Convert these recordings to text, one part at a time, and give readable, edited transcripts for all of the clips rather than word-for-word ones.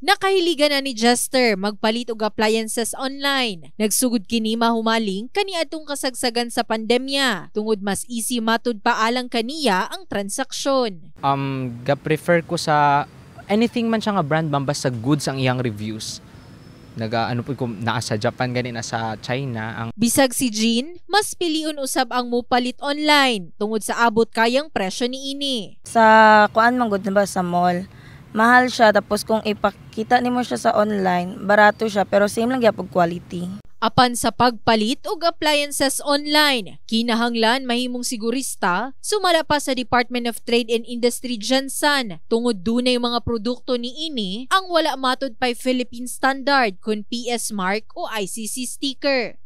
Nakahiligan na ni Jester magpalit og appliances online. Nagsugod kini mahumaling kaniadtong kasagsagan sa pandemya tungod mas easy matud paalang kaniya ang transaksyon. Ga-prefer ko sa anything man siya nga brand basta goods ang iyang reviews. Ano po ko naa sa Japan gani na sa China ang bisag si Jean, mas piliun usab ang mupalit online tungod sa abot kayang presyo niini. Sa kuan man gud ba sa mall, mahal siya tapos kung ipakita nimo siya sa online, barato siya pero same lang gyapon quality. Apan sa pagpalit og appliances online, kinahanglan mahimong sigurista sumala pa sa Department of Trade and Industry Gensan tungod dunay mga produkto niini ang wala matud pay Philippine standard kun PS mark o ICC sticker.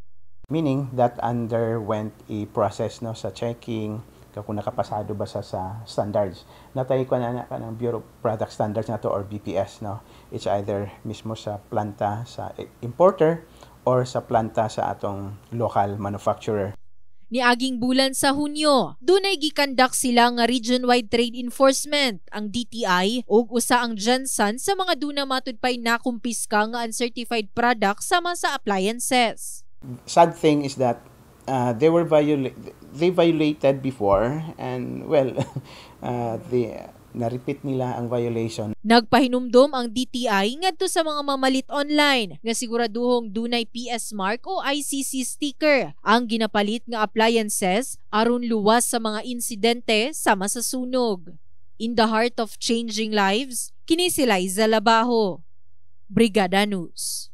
Meaning that underwent a process no sa checking kung nakapasado ba sa standards. Natay ko na ng Bureau of Product Standards na to or BPS no. It's either mismo sa planta sa importer or sa planta sa atong local manufacturer. Niaging bulan sa Hunyo, dunay gikandak sila nga region-wide trade enforcement ang DTI ug usa ang Gensan sa mga duna matud pay nakumpiska nga uncertified product sama sa appliances. Sad thing is that they violated before and well na-repeat nila ang violation. Nagpahinumdom ang DTI ngadto sa mga mamalit online nga siguraduhong dunay PS mark o ICC sticker ang ginapalit nga appliances aron luwas sa mga insidente sama sa sunog. In the heart of changing lives, kini si Liza Labajo, Brigada News.